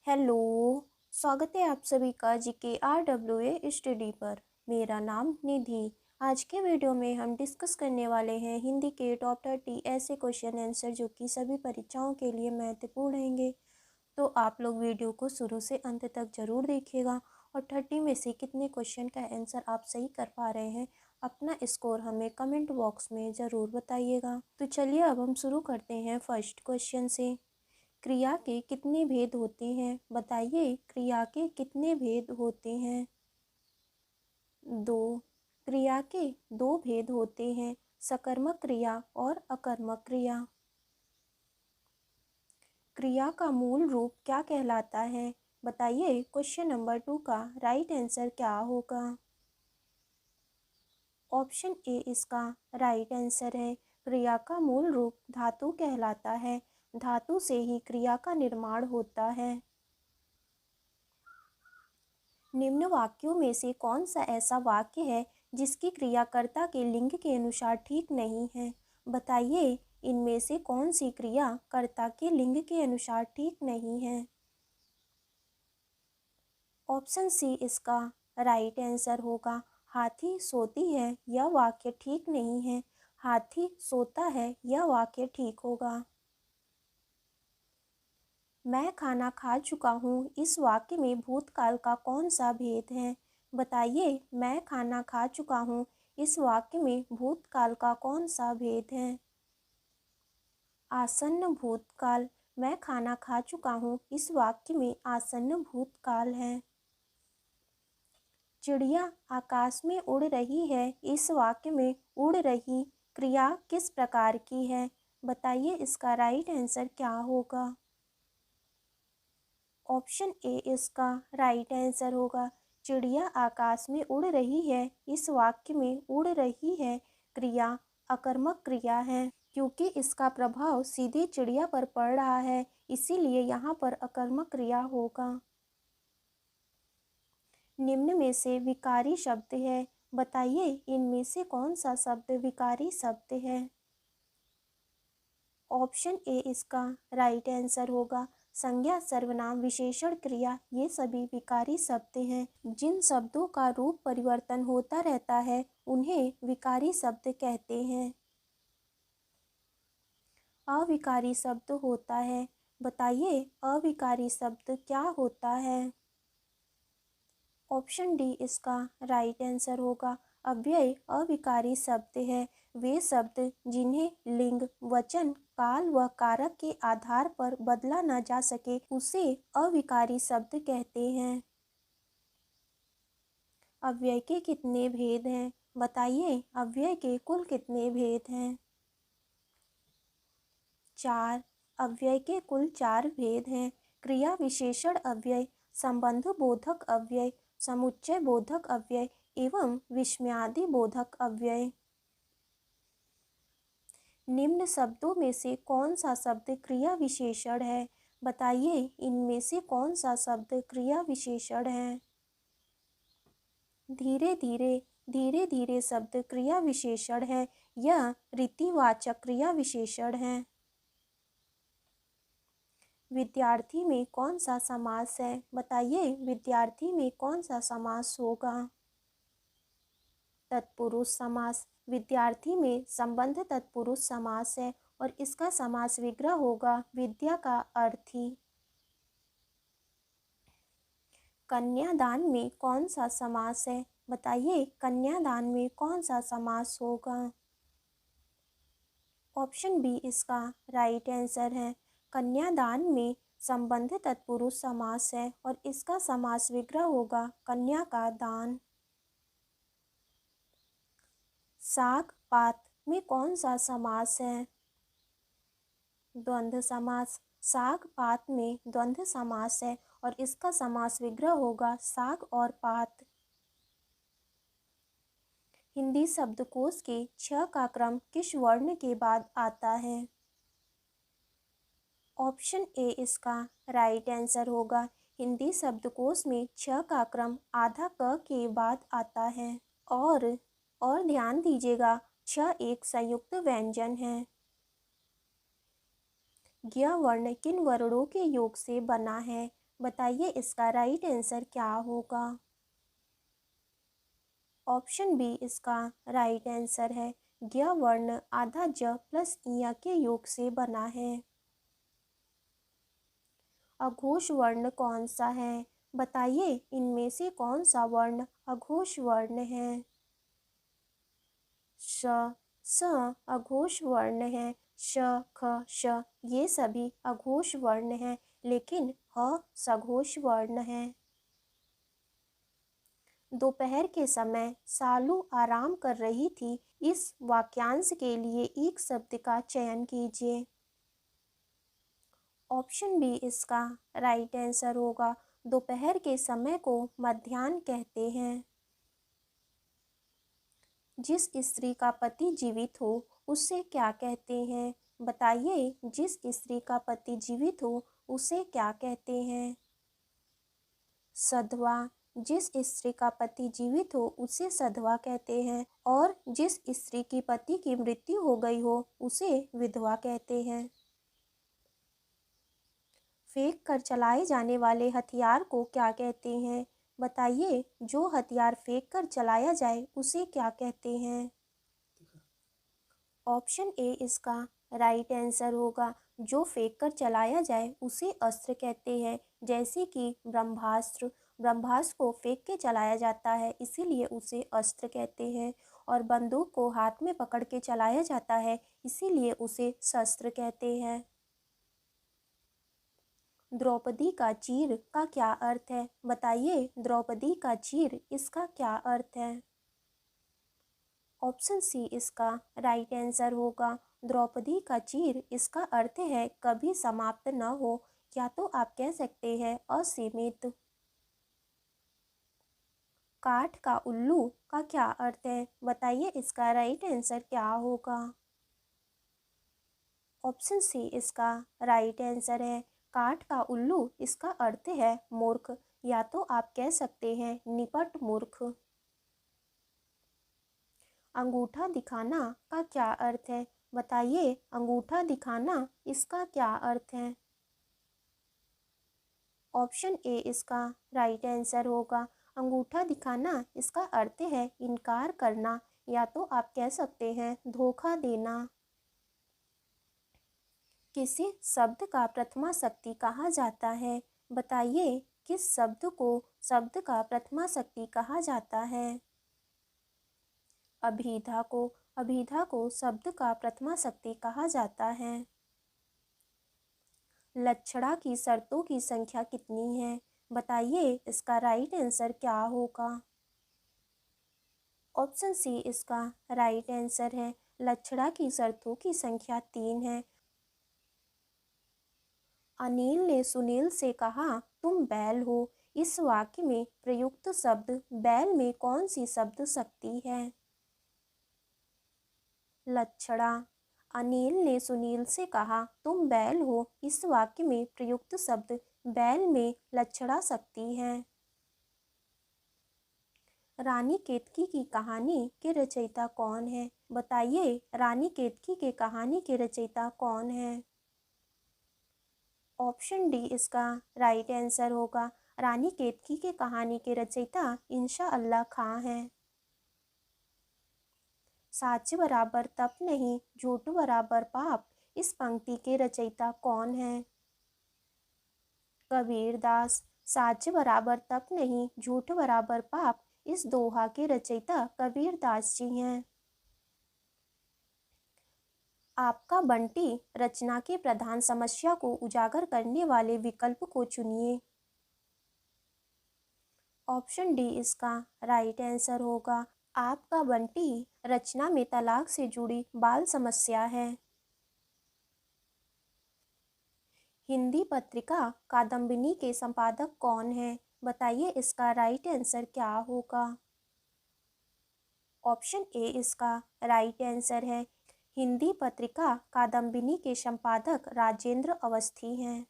Hello. स्वागत है आप सभी का GKRWA स्टडी पर। मेरा नाम निधि। आज के वीडियो में हम डिस्कस करने वाले हैं हिंदी के टॉप 30 ऐसे क्वेश्चन आंसर जो कि सभी परीक्षाओं के लिए महत्वपूर्ण रहेंगे। तो आप लोग वीडियो को शुरू से अंत तक ज़रूर देखिएगा और 30 में से कितने क्वेश्चन का आंसर आप सही कर पा रहे हैं अपना स्कोर हमें कमेंट बॉक्स में ज़रूर बताइएगा। तो चलिए अब हम शुरू करते हैं फर्स्ट क्वेश्चन से। क्रिया के कितने भेद होते हैं? बताइए, क्रिया के कितने भेद होते हैं? 2। क्रिया के 2 भेद होते हैं, सकर्मक क्रिया और अकर्मक क्रिया। क्रिया का मूल रूप क्या कहलाता है? बताइए, क्वेश्चन नंबर 2 का राइट आंसर क्या होगा? ऑप्शन ए इसका राइट आंसर है। क्रिया का मूल रूप धातु कहलाता है। धातु से ही क्रिया का निर्माण होता है। निम्न वाक्यों में से कौन सा ऐसा वाक्य है जिसकी क्रियाकर्ता के लिंग के अनुसार ठीक नहीं है? बताइए, इनमें से कौन सी क्रिया कर्ता के लिंग के अनुसार ठीक नहीं है? ऑप्शन सी इसका राइट आंसर होगा। हाथी सोती है, यह वाक्य ठीक नहीं है। हाथी सोता है, यह वाक्य ठीक होगा। मैं खाना खा चुका हूँ, इस वाक्य में भूतकाल का कौन सा भेद है? बताइए, मैं खाना खा चुका हूँ, इस वाक्य में भूतकाल का कौन सा भेद है? आसन्न भूतकाल। मैं खाना खा चुका हूँ, इस वाक्य में आसन्न भूतकाल है। चिड़िया आकाश में उड़ रही है, इस वाक्य में उड़ रही क्रिया किस प्रकार की है? बताइए, इसका राइट आंसर क्या होगा? ऑप्शन ए इसका राइट आंसर होगा। चिड़िया आकाश में उड़ रही है, इस वाक्य में उड़ रही है क्रिया अकर्मक क्रिया है, क्योंकि इसका प्रभाव सीधे चिड़िया पर पड़ रहा है, इसीलिए यहाँ पर अकर्मक क्रिया होगा। निम्न में से विकारी शब्द है, बताइए इनमें से कौन सा शब्द विकारी शब्द है? ऑप्शन ए इसका राइट आंसर होगा। संज्ञा, सर्वनाम, विशेषण, क्रिया ये सभी विकारी शब्द हैं। जिन शब्दों का रूप परिवर्तन होता रहता है उन्हें विकारी शब्द कहते हैं। अविकारी शब्द होता है, बताइए अविकारी शब्द क्या होता है? ऑप्शन डी इसका राइट आंसर होगा। अव्यय अविकारी शब्द है। वे शब्द जिन्हें लिंग, वचन, काल व कारक के आधार पर बदला न जा सके उसे अविकारी शब्द कहते हैं। अव्यय के कितने भेद हैं? बताइए, अव्यय के कुल कितने भेद हैं? 4। अव्यय के कुल 4 भेद हैं। क्रिया विशेषण अव्यय, संबंध बोधक अव्यय, समुच्चय बोधक अव्यय एवं विस्मयादि बोधक अव्यय। निम्न शब्दों में से कौन सा शब्द क्रिया विशेषण है? बताइए, इनमें से कौन सा शब्द क्रिया विशेषण है? धीरे धीरे। धीरे धीरे शब्द क्रिया विशेषण है। यह रीतिवाचक क्रिया विशेषण है। विद्यार्थी में कौन सा समास है? बताइए, विद्यार्थी में कौन सा समास होगा? तत्पुरुष समास। विद्यार्थी में संबंध तत्पुरुष समास है और इसका समास विग्रह होगा विद्या का अर्थी। कन्यादान में कौन सा समास है? बताइए, कन्यादान में कौन सा समास होगा? ऑप्शन बी इसका राइट आंसर है। कन्यादान में संबंध तत्पुरुष समास है और इसका समास विग्रह होगा कन्या का दान। साग पात में कौन सा समास है? द्वंद्व समास। साग पात में द्वंद्व समास है और इसका समास विग्रह होगा साग और पात। हिंदी शब्दकोश के 6 का क्रम किस वर्ण के बाद आता है? ऑप्शन ए इसका राइट आंसर होगा। हिंदी शब्दकोश में 6 का क्रम आधा क के बाद आता है। और ध्यान दीजिएगा, 6 एक संयुक्त व्यंजन है। ज्ञ वर्ण किन वर्णों के योग से बना है? बताइए इसका राइट आंसर क्या होगा। ऑप्शन बी इसका राइट आंसर है। ज्ञ वर्ण आधा ज प्लस इ के योग से बना है। अघोष वर्ण कौन सा है? बताइए इनमें से कौन सा वर्ण अघोष वर्ण है। श, स अघोष वर्ण है। श, ख, श ये सभी अघोष वर्ण हैं, लेकिन ह सघोष वर्ण है। दोपहर के समय सालू आराम कर रही थी। इस वाक्यांश के लिए एक शब्द का चयन कीजिए। ऑप्शन बी इसका राइट आंसर होगा। दोपहर के समय को मध्याह्न कहते हैं। जिस स्त्री का पति जीवित हो उसे क्या कहते हैं? बताइए जिस स्त्री का पति जीवित हो उसे क्या कहते हैं? सधवा। जिस स्त्री का पति जीवित हो उसे सधवा कहते हैं, और जिस स्त्री की पति की मृत्यु हो गई हो उसे विधवा कहते हैं। फेंक कर चलाए जाने वाले हथियार को क्या कहते हैं? बताइए जो हथियार फेंक कर चलाया जाए उसे क्या कहते हैं? ऑप्शन ए इसका राइट आंसर होगा। जो फेंक कर चलाया जाए उसे अस्त्र कहते हैं। जैसे कि ब्रह्मास्त्र, ब्रह्मास्त्र को फेंक के चलाया जाता है इसीलिए उसे अस्त्र कहते हैं, और बंदूक को हाथ में पकड़ के चलाया जाता है इसीलिए उसे शस्त्र कहते हैं। द्रौपदी का चीर का क्या अर्थ है? बताइए द्रौपदी का चीर इसका क्या अर्थ है? ऑप्शन सी इसका राइट आंसर होगा। द्रौपदी का चीर इसका अर्थ है कभी समाप्त न हो, या तो आप कह सकते हैं असीमित। काठ का उल्लू का क्या अर्थ है? बताइए इसका राइट आंसर क्या होगा। ऑप्शन सी इसका राइट आंसर है। काठ का उल्लू इसका अर्थ है मूर्ख, या तो आप कह सकते हैं निपट मूर्ख। अंगूठा दिखाना का क्या अर्थ है? बताइए अंगूठा दिखाना इसका क्या अर्थ है? ऑप्शन ए इसका राइट आंसर होगा। अंगूठा दिखाना इसका अर्थ है इनकार करना, या तो आप कह सकते हैं धोखा देना। किसी शब्द का प्रथमा शक्ति कहा जाता है? बताइए किस शब्द को शब्द का प्रथमा शक्ति कहा जाता है? अभिधा को। अभिधा को शब्द का प्रथमा शक्ति कहा जाता है। लक्षणा की शर्तों की संख्या कितनी है? बताइए इसका राइट आंसर क्या होगा। ऑप्शन सी इसका राइट आंसर है। लक्षणा की शर्तों की संख्या 3 है। अनिल ने सुनील से कहा तुम बैल हो। इस वाक्य में प्रयुक्त शब्द बैल में कौन सी शब्द शक्ति है? लक्षणा। अनिल ने सुनील से कहा तुम बैल हो। इस वाक्य में प्रयुक्त शब्द बैल में लक्षणा शक्ति है। रानी केतकी की कहानी के रचयिता कौन है? बताइए रानी केतकी के कहानी के रचयिता कौन है? ऑप्शन डी इसका राइट आंसर होगा। रानी केतकी के कहानी के रचयिता इंशा अल्लाह खां हैं। साच बराबर तप नहीं, झूठ बराबर पाप, इस पंक्ति के रचयिता कौन है? कबीरदास। साच बराबर तप नहीं, झूठ बराबर पाप, इस दोहा के रचयिता कबीरदास जी हैं। आपका बंटी रचना के प्रधान समस्या को उजागर करने वाले विकल्प को चुनिए। ऑप्शन डी इसका राइट आंसर होगा। आपका बंटी रचना में तलाक से जुड़ी बाल समस्या है। हिंदी पत्रिका कादम्बिनी के संपादक कौन है? बताइए इसका राइट आंसर क्या होगा। ऑप्शन ए इसका राइट आंसर है। हिंदी पत्रिका कादम्बिनी के संपादक राजेंद्र अवस्थी हैं।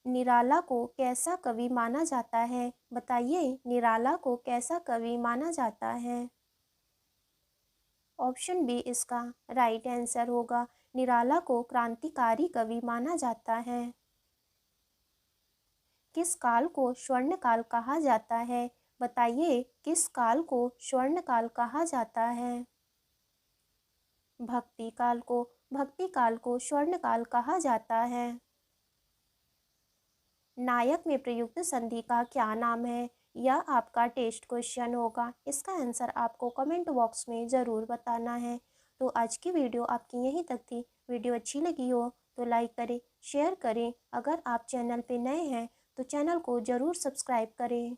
निराला को कैसा कवि माना जाता है? बताइए निराला को कैसा कवि माना जाता है? ऑप्शन बी इसका राइट आंसर होगा। निराला को क्रांतिकारी कवि माना जाता है। किस काल को स्वर्ण काल कहा जाता है? बताइए, किस काल को स्वर्ण काल कहा जाता है? भक्ति काल को स्वर्ण काल कहा जाता है। नायक में प्रयुक्त संधि का क्या नाम है? यह आपका टेस्ट क्वेश्चन होगा। इसका आंसर आपको कमेंट बॉक्स में ज़रूर बताना है। तो आज की वीडियो आपकी यहीं तक थी। वीडियो अच्छी लगी हो तो लाइक करें, शेयर करें। अगर आप चैनल पे नए हैं तो चैनल को ज़रूर सब्सक्राइब करें।